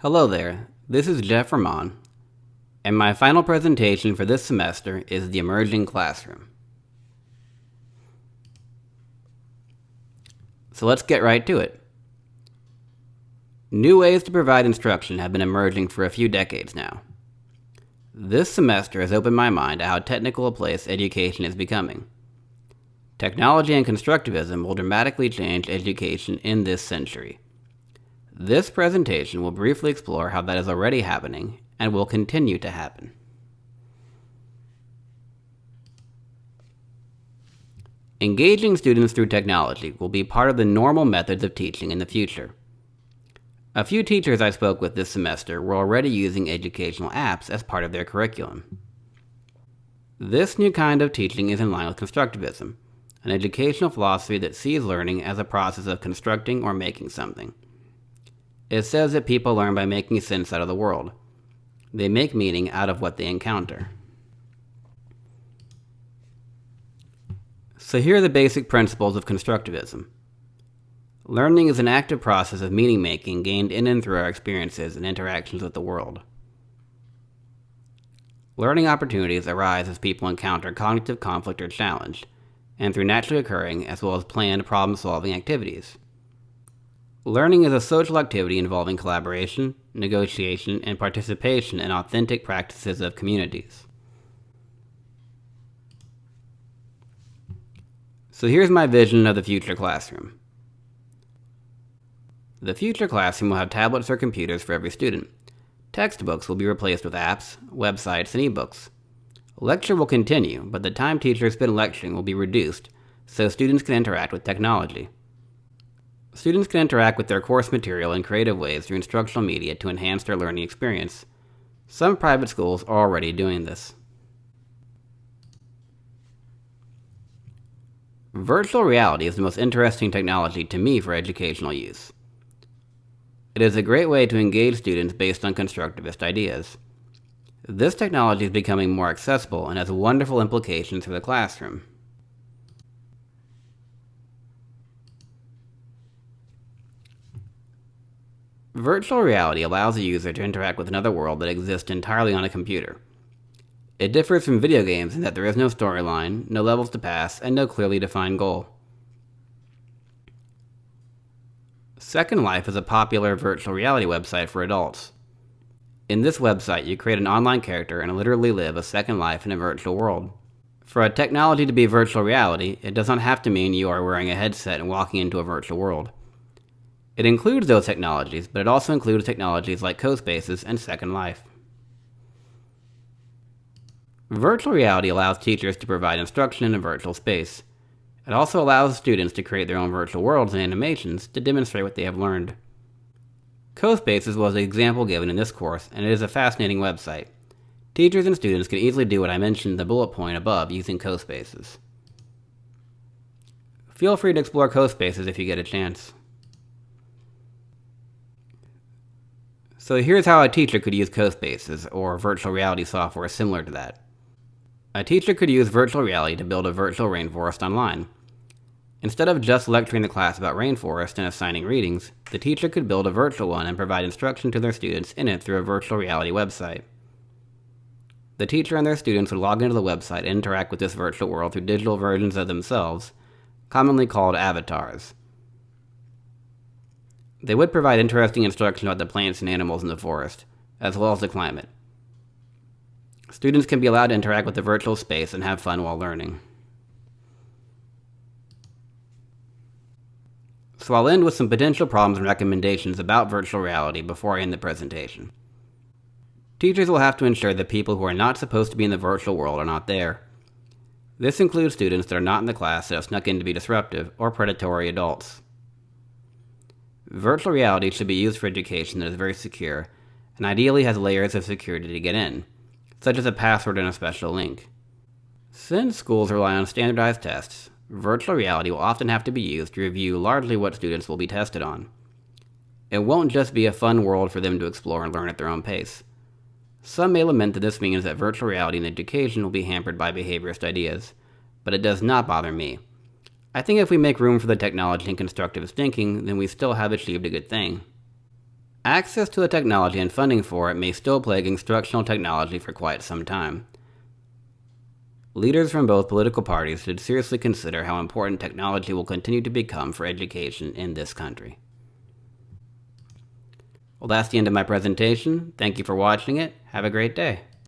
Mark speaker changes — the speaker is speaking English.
Speaker 1: Hello there, this is Jeff Ramon, and my final presentation for this semester is the emerging classroom. So let's get right to it. New ways to provide instruction have been emerging for a few decades now. This semester has opened my mind to how technical a place education is becoming. Technology and constructivism will dramatically change education in this century. This presentation will briefly explore how that is already happening and will continue to happen. Engaging students through technology will be part of the normal methods of teaching in the future. A few teachers I spoke with this semester were already using educational apps as part of their curriculum. This new kind of teaching is in line with constructivism, an educational philosophy that sees learning as a process of constructing or making something. It says that people learn by making sense out of the world. They make meaning out of what they encounter. So here are the basic principles of constructivism. Learning is an active process of meaning making gained in and through our experiences and interactions with the world. Learning opportunities arise as people encounter cognitive conflict or challenge, and through naturally occurring as well as planned problem-solving activities. Learning is a social activity involving collaboration, negotiation, and participation in authentic practices of communities. So here's my vision of the future classroom. The future classroom will have tablets or computers for every student. Textbooks will be replaced with apps, websites, and ebooks. Lecture will continue, but the time teachers spend lecturing will be reduced so students can interact with technology. Students can interact with their course material in creative ways through instructional media to enhance their learning experience. Some private schools are already doing this. Virtual reality is the most interesting technology to me for educational use. It is a great way to engage students based on constructivist ideas. This technology is becoming more accessible and has wonderful implications for the classroom. Virtual reality allows a user to interact with another world that exists entirely on a computer. It differs from video games in that there is no storyline, no levels to pass, and no clearly defined goal. Second Life is a popular virtual reality website for adults. In this website, you create an online character and literally live a second life in a virtual world. For a technology to be virtual reality, it does not have to mean you are wearing a headset and walking into a virtual world. It includes those technologies, but it also includes technologies like CoSpaces and Second Life. Virtual reality allows teachers to provide instruction in a virtual space. It also allows students to create their own virtual worlds and animations to demonstrate what they have learned. CoSpaces was the example given in this course, and it is a fascinating website. Teachers and students can easily do what I mentioned in the bullet point above using CoSpaces. Feel free to explore CoSpaces if you get a chance. So here's how a teacher could use CoSpaces, or virtual reality software similar to that. A teacher could use virtual reality to build a virtual rainforest online. Instead of just lecturing the class about rainforest and assigning readings, the teacher could build a virtual one and provide instruction to their students in it through a virtual reality website. The teacher and their students would log into the website and interact with this virtual world through digital versions of themselves, commonly called avatars. They would provide interesting instruction about the plants and animals in the forest, as well as the climate. Students can be allowed to interact with the virtual space and have fun while learning. So I'll end with some potential problems and recommendations about virtual reality before I end the presentation. Teachers will have to ensure that people who are not supposed to be in the virtual world are not there. This includes students that are not in the class that have snuck in to be disruptive or predatory adults. Virtual reality should be used for education that is very secure and ideally has layers of security to get in, such as a password and a special link. Since schools rely on standardized tests, virtual reality will often have to be used to review largely what students will be tested on. It won't just be a fun world for them to explore and learn at their own pace. Some may lament that this means that virtual reality in education will be hampered by behaviorist ideas, but it does not bother me. I think if we make room for the technology and constructivist thinking, then we still have achieved a good thing. Access to a technology and funding for it may still plague instructional technology for quite some time. Leaders from both political parties should seriously consider how important technology will continue to become for education in this country. Well, that's the end of my presentation. Thank you for watching it. Have a great day.